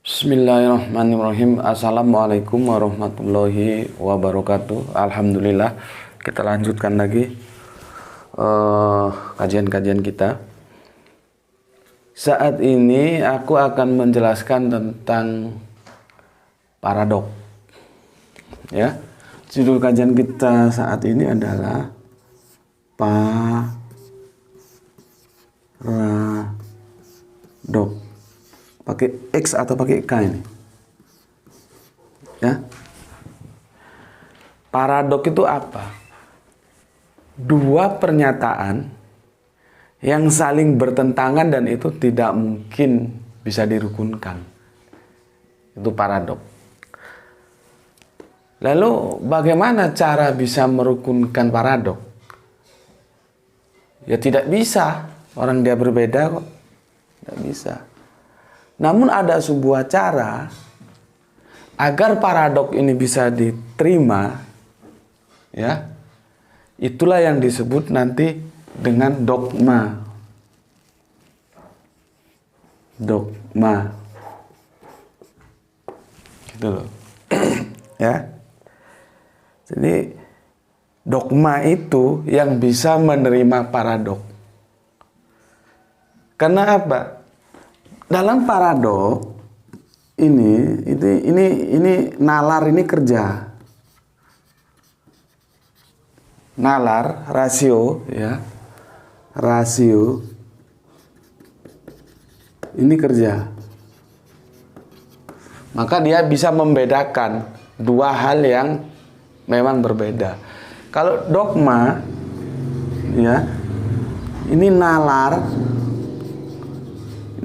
Bismillahirrahmanirrahim. Assalamualaikum warahmatullahi wabarakatuh. Alhamdulillah, kita lanjutkan lagi kajian-kajian kita. Saat ini aku akan menjelaskan tentang paradok. Ya, judul kajian kita saat ini adalah paradok. Pakai X atau pakai K ini? Ya. Paradok itu apa? Dua pernyataan yang saling bertentangan dan itu tidak mungkin bisa dirukunkan. Itu paradok. Lalu bagaimana cara bisa merukunkan paradok? Ya tidak bisa. Orang dia berbeda kok. Tidak bisa. Namun ada sebuah cara agar paradok ini bisa diterima, ya. Itulah yang disebut nanti dengan dogma. Dogma. Gitu loh. Ya. Jadi dogma itu yang bisa menerima paradok. Karena apa? Dalam paradok ini nalar ini kerja. Nalar, rasio, ya. Rasio ini kerja. Maka dia bisa membedakan dua hal yang memang berbeda. Kalau dogma, ya, ini nalar,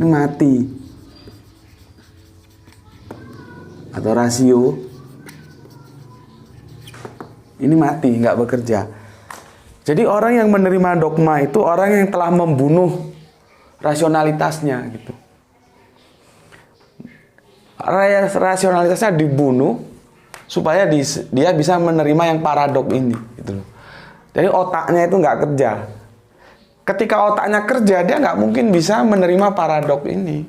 ini mati, atau rasio ini mati, nggak bekerja. Jadi orang yang menerima dogma itu orang yang telah membunuh rasionalitasnya, gitu. Rasionalitasnya dibunuh supaya dia bisa menerima yang paradok ini, gitu. Jadi otaknya itu nggak kerja. Ketika otaknya kerja, dia nggak mungkin bisa menerima paradok ini.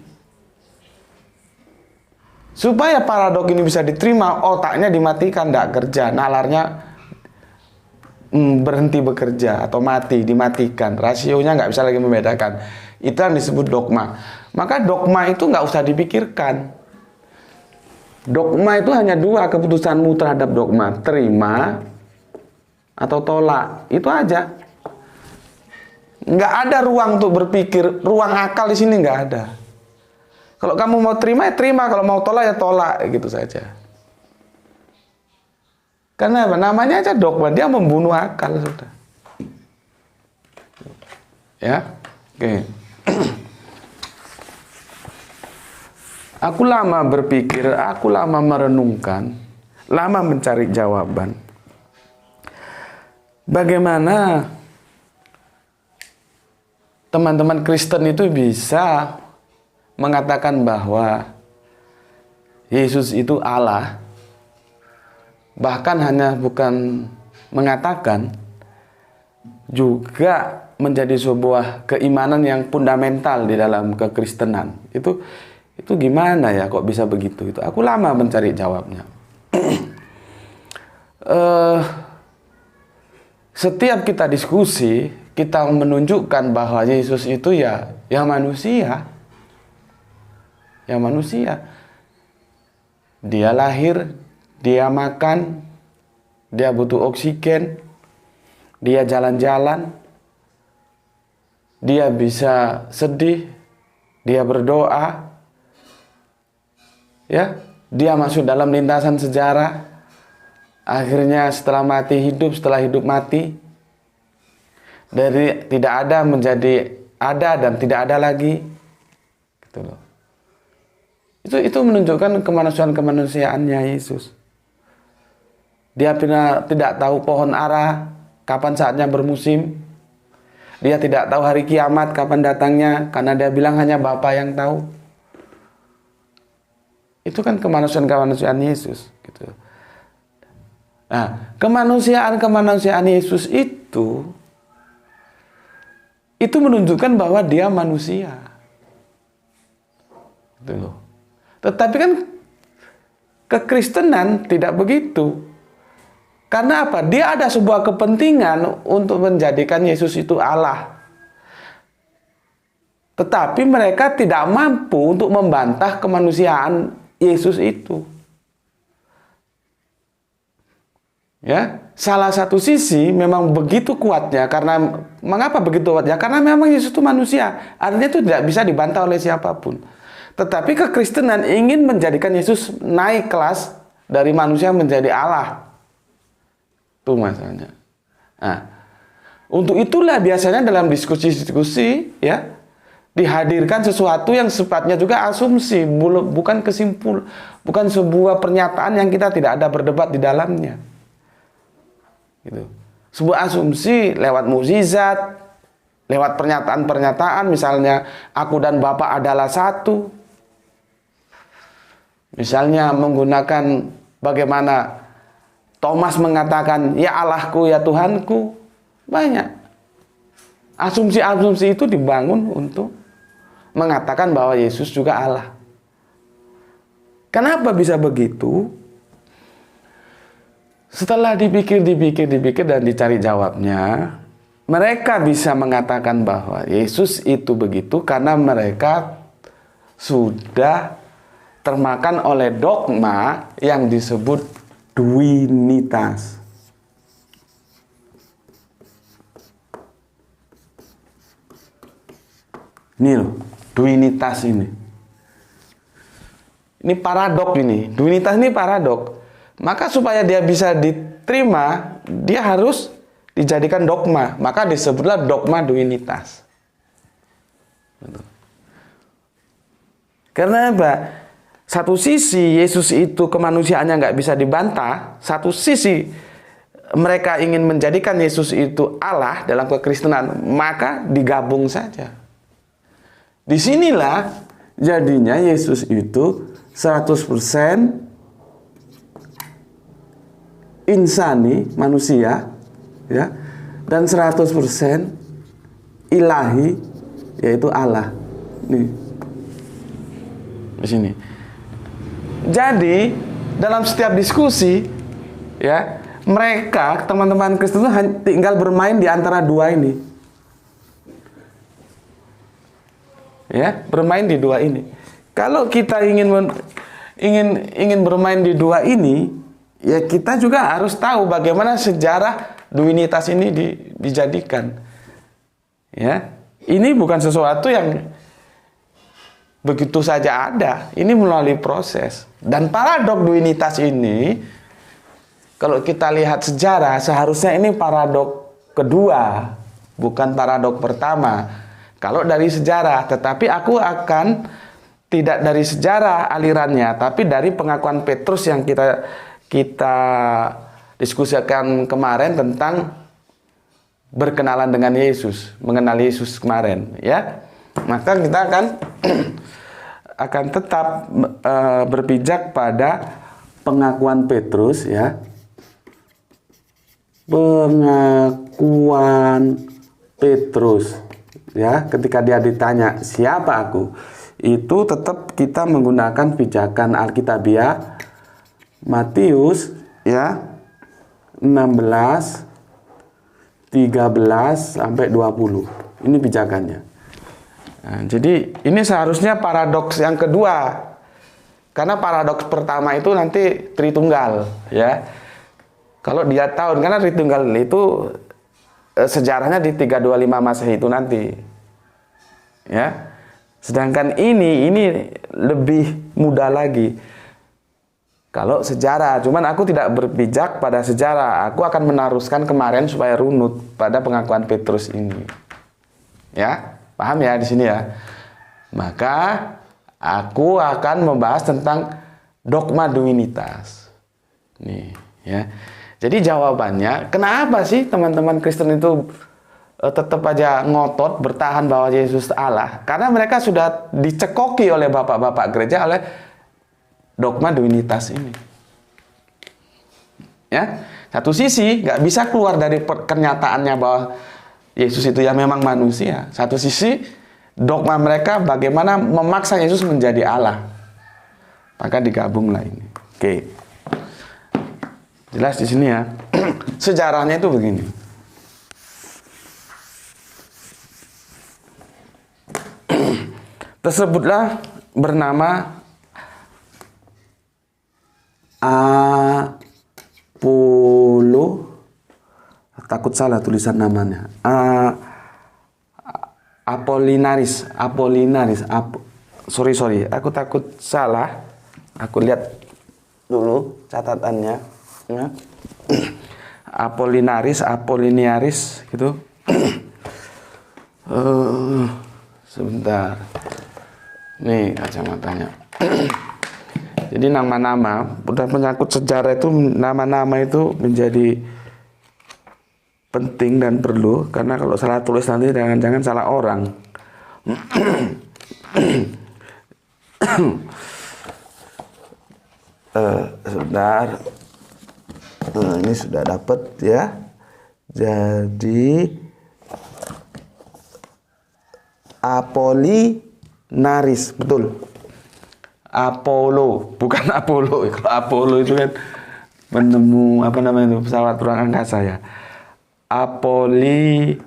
Supaya paradok ini bisa diterima, otaknya dimatikan, nggak kerja, nalarnya berhenti bekerja atau mati, dimatikan, rasionya nggak bisa lagi membedakan. Itu yang disebut dogma. Maka dogma itu nggak usah dipikirkan. Dogma itu hanya dua keputusanmu terhadap dogma, terima atau tolak, itu aja. Nggak ada ruang untuk berpikir, ruang akal di sini nggak ada. Kalau kamu mau terima ya terima, kalau mau tolak ya tolak, gitu saja. Karena apa? Namanya aja dogma, dia membunuh akal sudah. Ya, oke. Aku lama berpikir, aku lama merenungkan, lama mencari jawaban. Bagaimana teman-teman Kristen itu bisa mengatakan bahwa Yesus itu Allah, bahkan hanya bukan mengatakan, juga menjadi sebuah keimanan yang fundamental di dalam kekristenan. Itu gimana ya kok bisa begitu? Itu aku lama mencari jawabnya. Setiap kita diskusi, kita menunjukkan bahwa Yesus itu ya manusia. Ya manusia. Dia lahir, dia makan, dia butuh oksigen, dia jalan-jalan, dia bisa sedih, dia berdoa, ya, dia masuk dalam lintasan sejarah, akhirnya setelah mati hidup, setelah hidup mati, dari tidak ada menjadi ada dan tidak ada lagi, gitu loh. Itu menunjukkan kemanusiaannya Yesus. Dia tidak tahu pohon ara kapan saatnya bermusim. Dia tidak tahu hari kiamat kapan datangnya, karena dia bilang hanya Bapa yang tahu. Itu kan kemanusiaan Yesus gitu. Nah, kemanusiaan Yesus itu menunjukkan bahwa dia manusia. Gitu loh. Tetapi kan kekristenan tidak begitu. Karena apa? Dia ada sebuah kepentingan untuk menjadikan Yesus itu Allah. Tetapi mereka tidak mampu untuk membantah kemanusiaan Yesus itu. Ya, salah satu sisi memang begitu kuatnya. Karena mengapa begitu kuatnya? Karena memang Yesus itu manusia. Artinya itu tidak bisa dibantah oleh siapapun. Tetapi kekristenan ingin menjadikan Yesus naik kelas dari manusia menjadi Allah. Itu masalahnya. Nah, untuk itulah biasanya dalam diskusi-diskusi ya dihadirkan sesuatu yang sifatnya juga asumsi, bukan bukan sebuah pernyataan yang kita tidak ada berdebat di dalamnya. Gitu. Sebuah asumsi lewat mukjizat, lewat pernyataan-pernyataan, misalnya aku dan Bapa adalah satu. Misalnya menggunakan bagaimana Thomas mengatakan, ya Allahku, ya Tuhanku. Banyak. Asumsi-asumsi itu dibangun untuk mengatakan bahwa Yesus juga Allah. Kenapa bisa begitu? Setelah dipikir dan dicari jawabnya, mereka bisa mengatakan bahwa Yesus itu begitu karena mereka sudah termakan oleh dogma yang disebut duinitas. Ini loh, duinitas ini. Ini paradok ini. Duinitas ini paradok. Maka supaya dia bisa diterima, dia harus dijadikan dogma. Maka disebutlah dogma duinitas. Karena apa? Satu sisi Yesus itu kemanusiaannya nggak bisa dibantah. Satu sisi mereka ingin menjadikan Yesus itu Allah dalam kekristenan. Maka digabung saja. Disinilah jadinya Yesus itu 100% insani, manusia, ya, dan 100% ilahi, yaitu Allah. Nih, di sini. Jadi dalam setiap diskusi, ya, mereka teman-teman Kristen itu tinggal bermain di antara dua ini, ya, bermain di dua ini. Kalau kita ingin bermain di dua ini, ya kita juga harus tahu bagaimana sejarah duinitas ini dijadikan. Ya, ini bukan sesuatu yang begitu saja ada. Ini melalui proses. Dan paradok duinitas ini, kalau kita lihat sejarah, seharusnya ini paradok kedua, bukan paradok pertama. Kalau dari sejarah, tetapi aku akan tidak dari sejarah alirannya, tapi dari pengakuan Petrus yang kita diskusikan kemarin tentang berkenalan dengan Yesus, mengenal Yesus kemarin, ya. Maka kita akan tetap berpijak pada pengakuan Petrus, ya. Pengakuan Petrus, ya, ketika dia ditanya siapa aku, itu tetap kita menggunakan pijakan Alkitabiah Matius, ya, 16 13 sampai 20. Ini pijakannya. Nah, jadi ini seharusnya paradoks yang kedua. Karena paradoks pertama itu nanti Tritunggal, ya. Kalau dia tahun, karena Tritunggal itu sejarahnya di 325 Masehi itu nanti. Ya. Sedangkan ini lebih mudah lagi. Kalau sejarah, cuman aku tidak berpijak pada sejarah. Aku akan meneruskan kemarin supaya runut pada pengakuan Petrus ini. Ya, paham ya di sini ya. Maka aku akan membahas tentang dogma duinitas. Nih, Ya. Jadi jawabannya, kenapa sih teman-teman Kristen itu tetap aja ngotot bertahan bahwa Yesus Allah? Karena mereka sudah dicekoki oleh bapak-bapak gereja oleh dogma divinitas ini. Ya, satu sisi nggak bisa keluar dari kenyataannya bahwa Yesus itu ya memang manusia. Satu sisi dogma mereka bagaimana memaksa Yesus menjadi Allah. Maka digabunglah ini. Oke. Jelas di sini ya. Sejarahnya itu begini. Tersebutlah bernama Apollo. Takut salah tulisan namanya. Apollinaris. Sorry. Aku takut salah. Aku lihat dulu catatannya. Ya. Apolliniaris gitu. Sebentar. Nih kacamatanya. Jadi nama-nama, udah menyangkut sejarah itu, nama-nama itu menjadi penting dan perlu, karena kalau salah tulis nanti jangan-jangan salah orang. Sebentar. Ini sudah dapat ya. Jadi Apollinaris, betul. Apollo, bukan Apollo. Kalau Apollo itu kan menemu pesawat ruang angkasa ya. Apollinaris.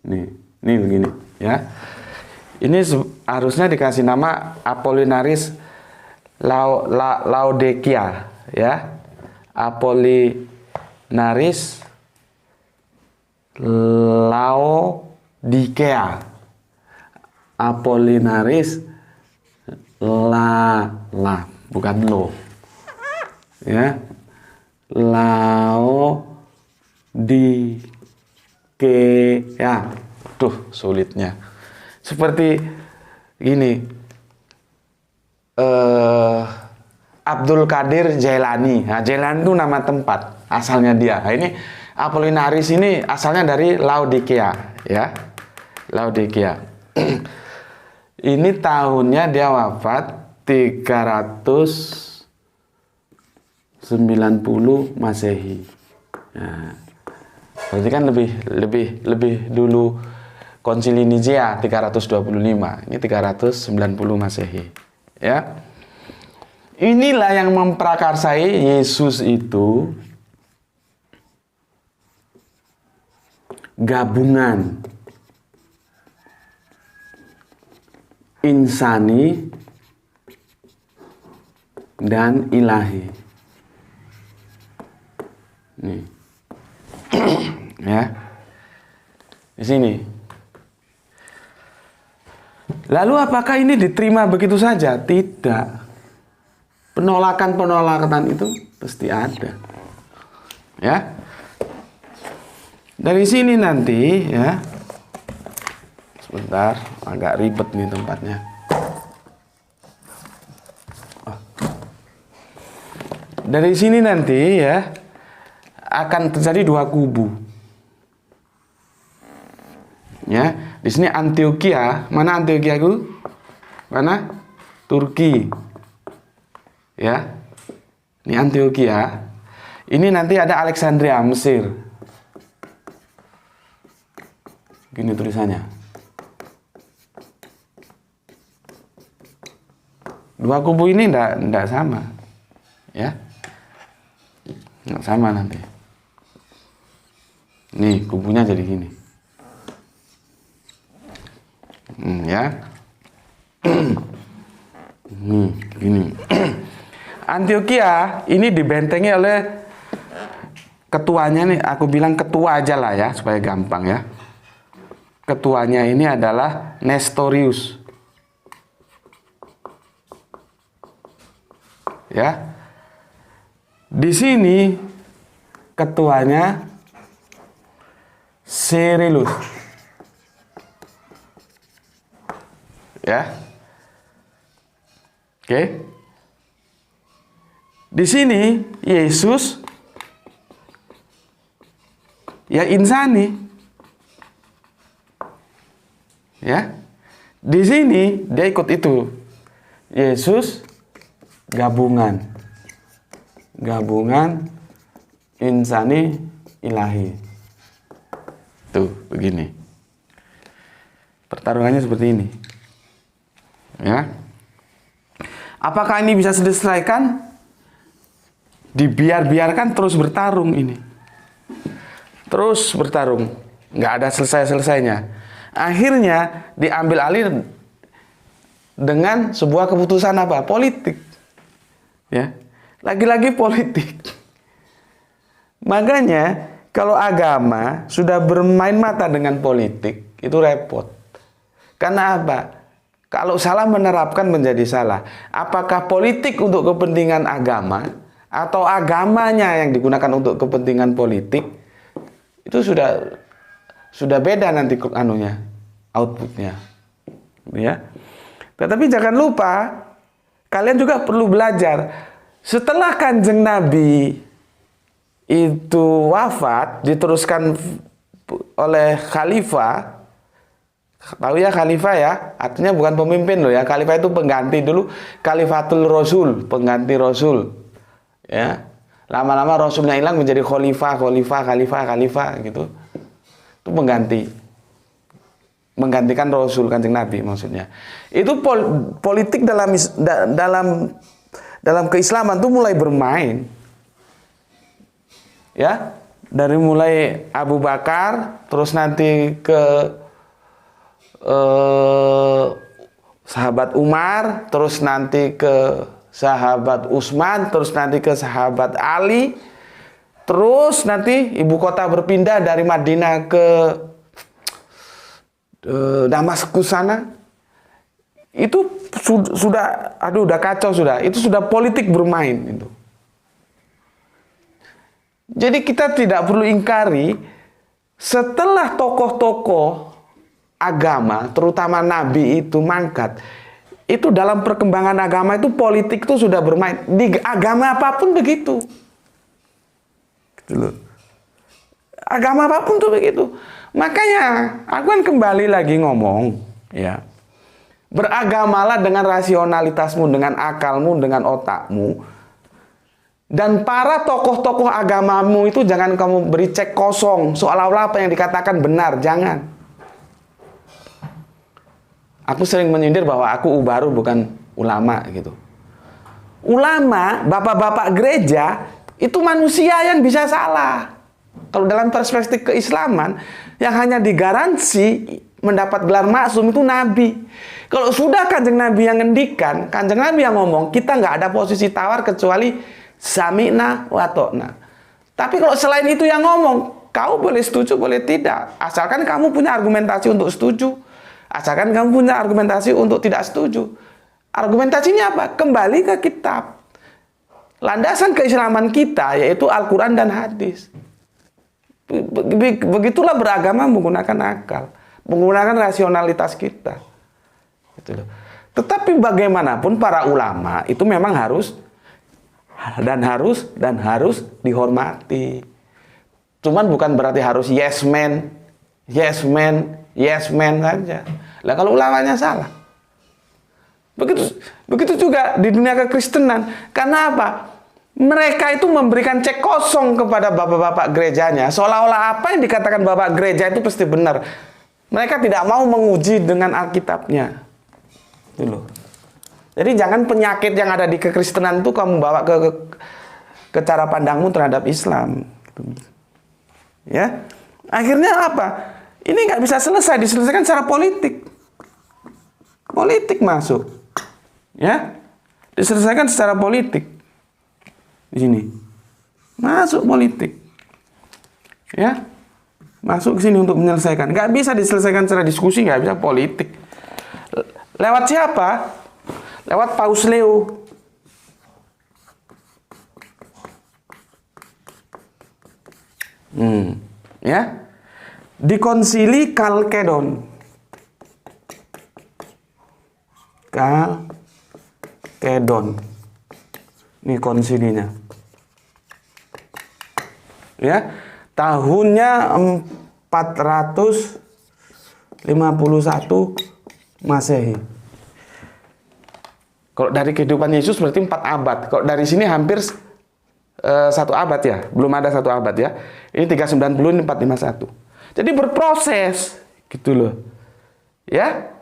Nih begini ya. Ini harusnya dikasih nama Apollinaris Laodikia ya. Apollinaris Laodikea. Apollinaris bukan lo ya. Laodikea. Tuh sulitnya. Seperti gini. Abdul Qadir Jailani. Nah, Jailani itu nama tempat asalnya dia. Nah, ini Apollinaris ini asalnya dari Laodikea ya. Laodikea. Ini tahunnya dia wafat 390 Masehi. Nah, berarti kan lebih dulu Konsili Nicea 325. Ini 390 Masehi. Ya. Inilah yang memprakarsai Yesus itu gabungan insani dan ilahi. Nih. Ya. Di sini. Lalu apakah ini diterima begitu saja? Tidak. Penolakan itu pasti ada. Ya. Dari sini nanti ya. Sebentar, agak ribet nih tempatnya. Dari sini nanti ya akan terjadi dua kubu. Ya, di sini Antioquia, mana Antioquia itu? Mana? Turki. Ya. Ini Antioquia. Ini nanti ada Alexandria, Mesir. Gini tulisannya. Dua kubu ini enggak sama. Ya. Enggak sama nanti. Nih, kubunya jadi gini. Ya. Gini. Antioquia ini dibentengi oleh ketuanya nih, aku bilang ketua aja lah ya supaya gampang ya. Ketuanya ini adalah Nestorius. Ya. Di sini ketuanya Cyrillus. Ya. Oke. Di sini Yesus ya insani. Ya. Di sini dia ikut itu. Yesus gabungan. Gabungan insani ilahi. Tuh, begini. Pertarungannya seperti ini. Ya. Apakah ini bisa diselesaikan? Dibiarkan terus bertarung ini. Terus bertarung. Nggak ada selesai-selesainya. Akhirnya diambil alih dengan sebuah keputusan apa? Politik. Ya. Lagi-lagi politik. Makanya kalau agama sudah bermain mata dengan politik, itu repot. Karena apa? Kalau salah menerapkan menjadi salah. Apakah politik untuk kepentingan agama atau agamanya yang digunakan untuk kepentingan politik? Itu sudah beda nanti anunya, outputnya. Ya. Tetapi jangan lupa, kalian juga perlu belajar. Setelah Kanjeng Nabi itu wafat, diteruskan oleh khalifah. Tahu ya khalifah ya, artinya bukan pemimpin loh ya. Khalifah itu pengganti dulu, Khalifatul Rasul, pengganti Rasul. Ya. Lama-lama Rasulnya hilang menjadi khalifah gitu. Itu pengganti. Menggantikan Rasul, Kanjeng Nabi maksudnya. Itu politik dalam keislaman itu mulai bermain. Ya, dari mulai Abu Bakar, terus nanti ke sahabat Umar, terus nanti ke sahabat Utsman, terus nanti ke sahabat Ali, terus nanti ibu kota berpindah dari Madinah ke Damaskus sana. Itu sudah udah kacau sudah. Itu sudah politik bermain itu. Jadi kita tidak perlu ingkari setelah tokoh-tokoh agama, terutama Nabi itu mangkat, itu dalam perkembangan agama itu politik itu sudah bermain. Di agama apapun begitu. Gitu loh. Agama apapun tuh begitu. Makanya aku kan kembali lagi ngomong, ya. Beragamalah dengan rasionalitasmu, dengan akalmu, dengan otakmu. Dan para tokoh-tokoh agamamu itu jangan kamu beri cek kosong, seolah-olah apa yang dikatakan benar, jangan. Aku sering menyindir bahwa aku ubaru bukan ulama gitu. Ulama, bapak-bapak gereja, itu manusia yang bisa salah. Kalau dalam perspektif keislaman, yang hanya digaransi mendapat gelar maksum itu Nabi. Kalau sudah Kanjeng Nabi yang ngendikan, Kanjeng Nabi yang ngomong, kita nggak ada posisi tawar kecuali sami'na wa ta'na. Tapi kalau selain itu yang ngomong, kau boleh setuju, boleh tidak. Asalkan kamu punya argumentasi untuk setuju. Asalkan kamu punya argumentasi untuk tidak setuju. Argumentasinya apa? Kembali ke kitab. Landasan keislaman kita yaitu Al-Quran dan hadis. Begitulah beragama menggunakan akal, menggunakan rasionalitas kita. Gitu loh. Tetapi bagaimanapun para ulama itu memang harus dihormati. Cuman bukan berarti harus yes man saja. Lah kalau ulamanya salah. Begitu juga di dunia kekristenan. Karena apa? Mereka itu memberikan cek kosong kepada bapak-bapak gerejanya. Seolah-olah apa yang dikatakan bapak gereja itu pasti benar. Mereka tidak mau menguji dengan Alkitabnya. Itu loh. Jadi jangan penyakit yang ada di kekristenan itu kamu bawa ke cara pandangmu terhadap Islam. Ya. Akhirnya apa? Ini nggak bisa selesai, diselesaikan secara politik. Politik masuk. Ya. Diselesaikan secara politik. Di sini. Masuk politik. Ya. Masuk ke sini untuk menyelesaikan. Nggak bisa diselesaikan secara diskusi, nggak bisa politik. Lewat siapa? Lewat Paus Leo. Ya. Di Konsili Kalkedon. Ini konsilinya. Ya, tahunnya 451 Masehi. Kalau dari kehidupan Yesus berarti 4 abad. Kalau dari sini hampir 1 abad ya. Belum ada 1 abad ya. Ini 390, ini 451. Jadi berproses gitu loh. Ya.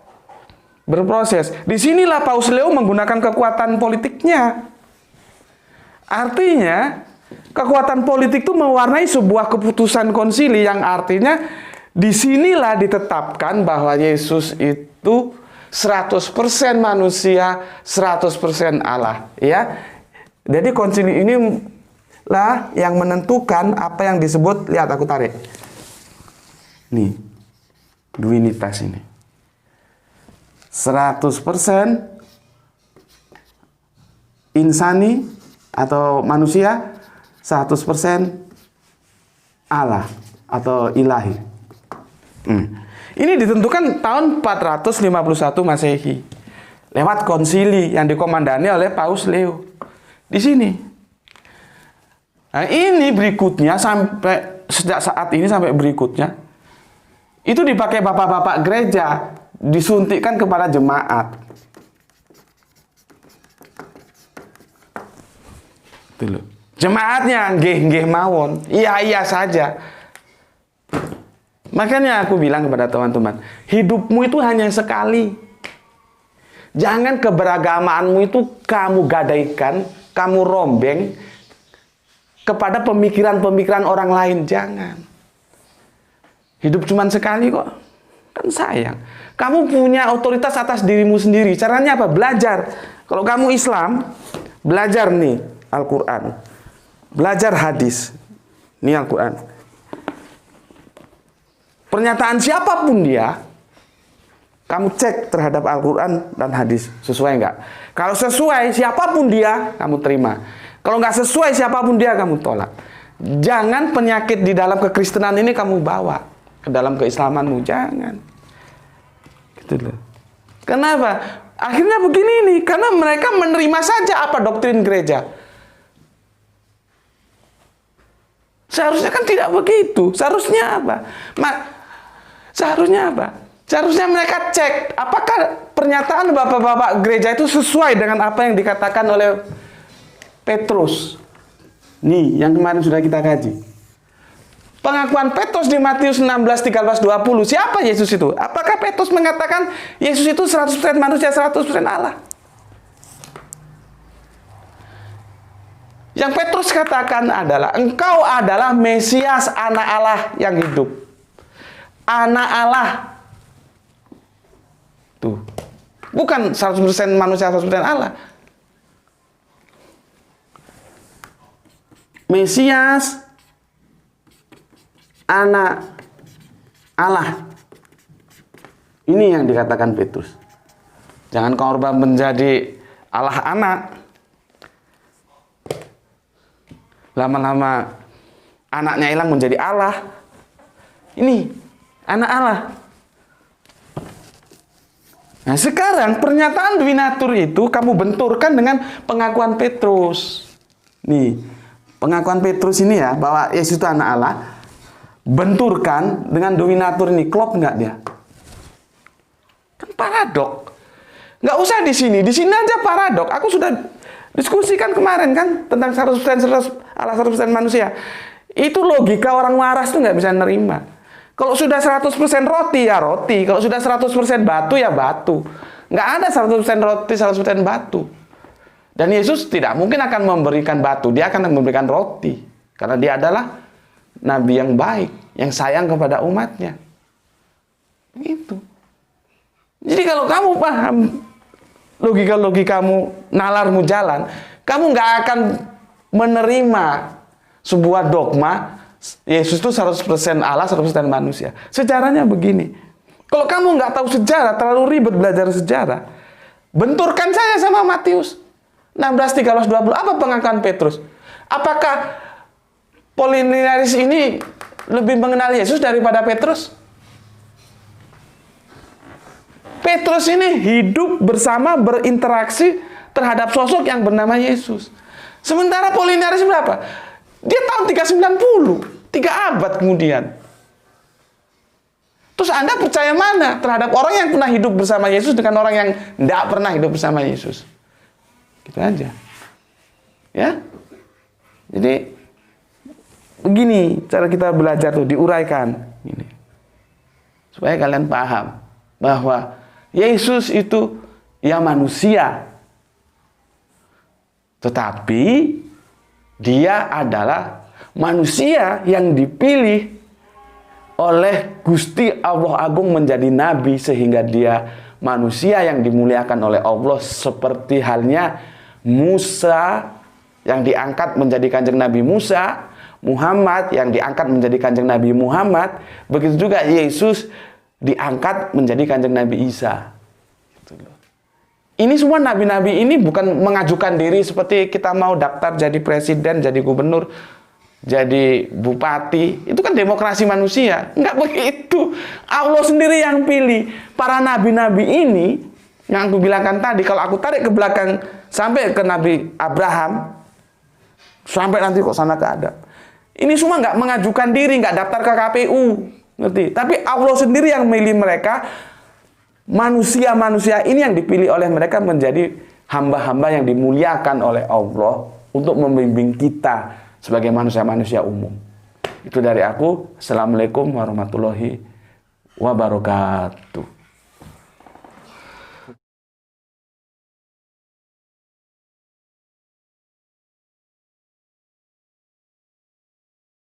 Berproses. Disinilah Paus Leo menggunakan kekuatan politiknya. Artinya, kekuatan politik itu mewarnai sebuah keputusan konsili yang artinya disinilah ditetapkan bahwa Yesus itu 100% manusia, 100% Allah. Ya, jadi konsili ini lah yang menentukan apa yang disebut, lihat aku tarik. Nih, duinitas ini. 100% insani atau manusia, 100% Allah atau ilahi. Ini ditentukan tahun 451 Masehi lewat konsili yang dikomandani oleh Paus Leo. Di sini. Nah, ini berikutnya sampai sejak saat ini sampai berikutnya itu dipakai bapak-bapak gereja, disuntikkan kepada jemaat. Jemaatnya nggih mawon, iya saja. Makanya aku bilang kepada teman-teman, hidupmu itu hanya sekali. Jangan keberagamaanmu itu kamu gadaikan, kamu rombeng kepada pemikiran-pemikiran orang lain. Jangan. Hidup cuma sekali kok. Kan sayang. Kamu punya otoritas atas dirimu sendiri. Caranya apa? Belajar. Kalau kamu Islam, belajar nih Al-Quran, belajar hadis. Ini Al-Quran. Pernyataan siapapun dia, kamu cek terhadap Al-Quran dan hadis, sesuai nggak? Kalau sesuai siapapun dia, kamu terima. Kalau nggak sesuai siapapun dia, kamu tolak. Jangan penyakit di dalam kekristenan ini kamu bawa ke dalam keislamanmu, jangan. Gitu loh. Kenapa? Akhirnya begini nih, karena mereka menerima saja apa doktrin gereja. Seharusnya kan tidak begitu. Seharusnya apa? Seharusnya apa? Seharusnya mereka cek apakah pernyataan bapak-bapak gereja itu sesuai dengan apa yang dikatakan oleh Petrus. Nih, yang kemarin sudah kita kaji. Pengakuan Petrus di Matius 16, 13, 20. Siapa Yesus itu? Apakah Petrus mengatakan Yesus itu 100% manusia, 100% Allah? Yang Petrus katakan adalah, engkau adalah Mesias, anak Allah yang hidup. Anak Allah. Tuh. Bukan 100% manusia, 100% Allah. Mesias, anak Allah. Ini yang dikatakan Petrus. Jangan korban menjadi Allah anak. Lama-lama anaknya hilang menjadi Allah. Ini anak Allah. Nah sekarang pernyataan Duinatur itu kamu benturkan dengan pengakuan Petrus. Nih, pengakuan Petrus ini ya, bahwa Yesus itu anak Allah. Benturkan dengan Duinatur ini, klop nggak dia? Kan paradok. Nggak usah di sini aja paradok. Aku sudah diskusikan kemarin kan tentang 100% Allah 100% manusia. Itu logika orang waras tuh nggak bisa nerima. Kalau sudah 100% roti ya roti, kalau sudah 100% batu ya batu. Nggak ada 100% roti, 100% batu. Dan Yesus tidak mungkin akan memberikan batu, dia akan memberikan roti. Karena dia adalah nabi yang baik, yang sayang kepada umatnya. Gitu. Jadi kalau kamu paham logika-logikamu, nalarmu jalan, kamu nggak akan menerima sebuah dogma Yesus itu 100% Allah, 100% manusia. Sejarahnya begini. Kalau kamu nggak tahu sejarah, terlalu ribet belajar sejarah, benturkan saya sama Matius 16, 13, 20. Apa pengakuan Petrus? Apakah Apollinaris ini lebih mengenal Yesus daripada Petrus? Petrus ini hidup bersama, berinteraksi terhadap sosok yang bernama Yesus. Sementara Apollinaris berapa? Dia tahun 390, 3 abad kemudian. Terus Anda percaya mana terhadap orang yang pernah hidup bersama Yesus dengan orang yang tidak pernah hidup bersama Yesus? Gitu aja. Ya. Jadi begini cara kita belajar tuh, diuraikan ini. Supaya kalian paham bahwa Yesus itu ya manusia. Tetapi dia adalah manusia yang dipilih oleh Gusti Allah Agung menjadi nabi, sehingga dia manusia yang dimuliakan oleh Allah, seperti halnya Musa yang diangkat menjadi kanjeng Nabi Musa, Muhammad yang diangkat menjadi kanjeng Nabi Muhammad, begitu juga Yesus diangkat menjadi kanjeng Nabi Isa. Ini semua nabi-nabi ini bukan mengajukan diri seperti kita mau daftar jadi presiden, jadi gubernur, jadi bupati. Itu kan demokrasi manusia. Enggak begitu. Allah sendiri yang pilih. Para nabi-nabi ini yang aku bilangkan tadi, kalau aku tarik ke belakang sampai ke Nabi Abraham, sampai nanti kok sana ke Adam, ini semua nggak mengajukan diri, nggak daftar ke KPU, ngerti? Tapi Allah sendiri yang milih mereka. Manusia-manusia ini yang dipilih oleh mereka menjadi hamba-hamba yang dimuliakan oleh Allah untuk membimbing kita sebagai manusia-manusia umum. Itu dari aku. Assalamualaikum warahmatullahi wabarakatuh.